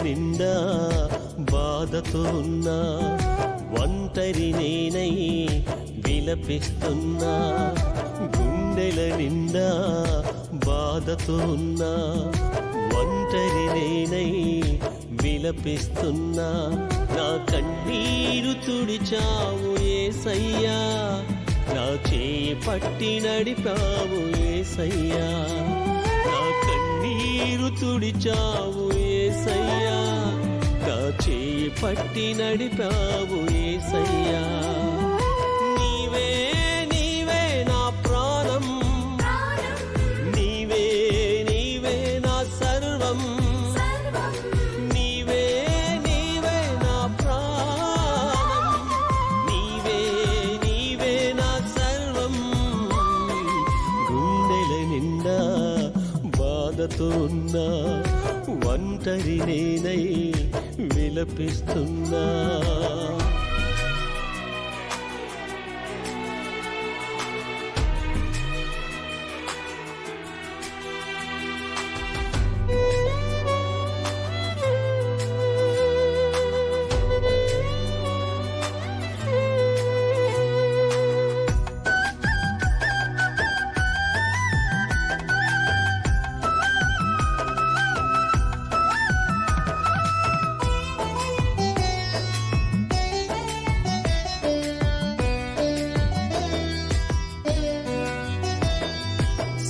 నిండా బాధతో ఉన్నా, ఒంటరి నేనై విలపిస్తున్నా. గుండెల నిండా బాధతో ఉన్నా, ఒంటరి నేనై విలపిస్తున్నా. నా కన్నీరు తుడిచావు యేసయ్యా, నా చేయి పట్టి నడిపావు యేసయ్యా. నా కన్నీరు తుడిచావు యేసయ్యా, నా చేయి పట్టి నడిపావు యేసయ్యా. నీవే నీవే నా ప్రాణం, నీవే నీవే నా సర్వం, నీవే నీవే నా ప్రాణం, నీవే నీవే నా సర్వం. గుండెల నిండా బాధతో ఉన్నా, ఒంటరి నేనై విలపిస్తున్నా.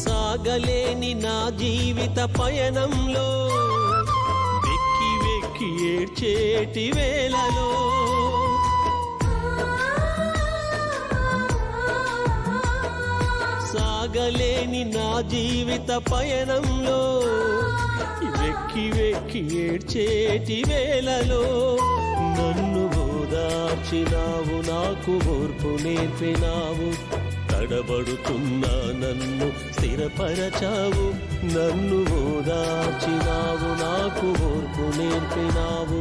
సాగలేని నా జీవిత పయనంలో, వెక్కి వెక్కి ఏడ్చేటి వేళలో, సాగలేని నా జీవిత పయనంలో, వెక్కి వెక్కి ఏడ్చేటి వేళలో నన్ను ఓదార్చినావు, నాకు ఓర్పు నేర్పినావు. తడబడుతున్నా నన్ను స్థిరపరచావు, నన్ను ఓదార్చినావు, నాకు ఓర్పు నేర్పినావు.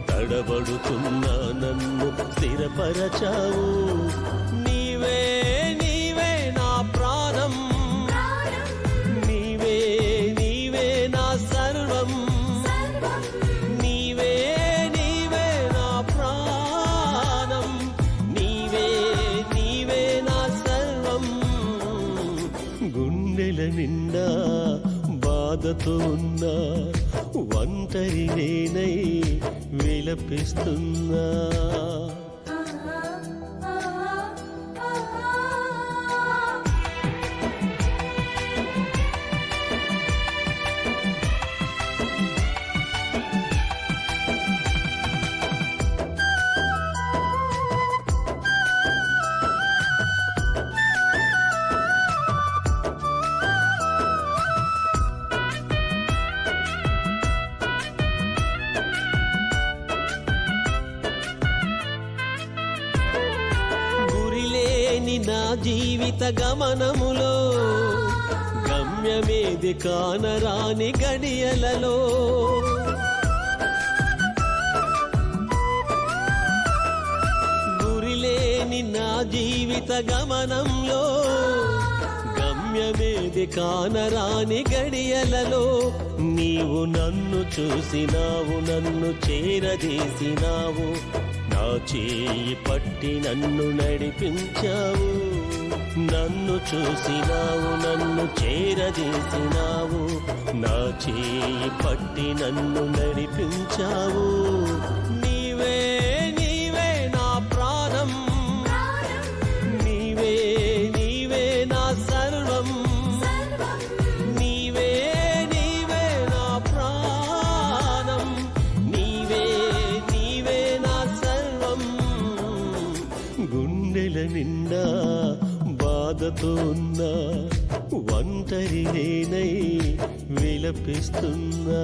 తడబడుతున్నా నన్ను స్థిరపరచావు. నీవే నీవే నా ప్రాణం, నీవే నీవే నా సర్వం, నీవే నీవే నా ప్రాణం, నీవే నీవే నా సర్వం. గుండెల నిండా బాధతో ఉన్నా, ఒంటరి నేనై విలపిస్తున్నా. నా జీవిత గమనములో, గమ్యమేది కానరాని గడియలలో, గురిలేని నా జీవిత గమనంలో, గమ్యమేది కానరాని గడియలలో నీవు నన్ను చూసినావు, నన్ను చేరదీసినావు. నా చేయి పట్టి నన్ను నడిపించావు, నన్ను చూసినావు, నన్ను చేరదీసినావు. నా చేయి పట్టి నన్ను నడిపించావు. నీవే నీవే నా ప్రాణం, నీవే నీవే నా సర్వం, నీవే నీవే నా ప్రాణం, నీవే నీవే నా సర్వం. గుండెల నిండా బాధతో ఉన్నా, ఒంటరి నేనై విలపిస్తున్నా.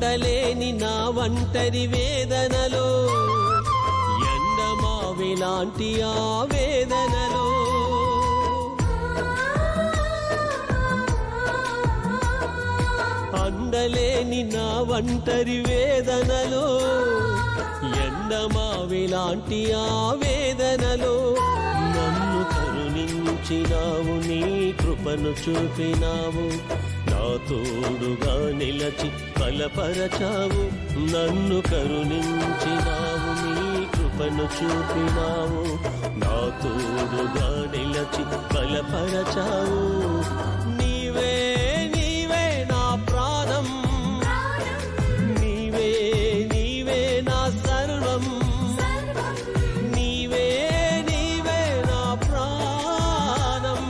అండలేని నా ఒంటరి వేదనలో ఎండమావిలాంటి ఆ వేదనలో అండలేని నా ఒంటరి వేదనలో ఎండమావిలాంటి ఆ వేదనలో నన్ను కరుణించినావు, నీ కృపను చూపినావు, నా తోడుగా నిలచి బలపరచావు. నన్ను కరుణించినావు, నీ కృపను చూపినావు, నా తోడుగా నిలచి బలపరచావు. నీవే నీవే నా ప్రాణం, నీవే నీవే నా సర్వం, నీవే నీవే నా ప్రాణం,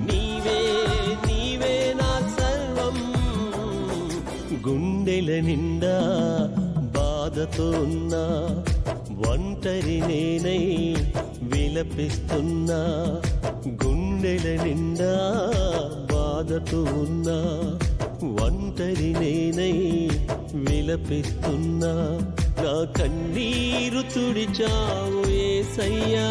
నీవే నీవే నా సర్వం. గుండెల నిండా బాధతో ఉన్నా, ఒంటరి నేనై విలపిస్తున్నా. గుండెల నిండా బాధతో ఉన్నా, ఒంటరి నేనై విలపిస్తున్నా. నా కన్నీరు తుడిచావు యేసయ్యా,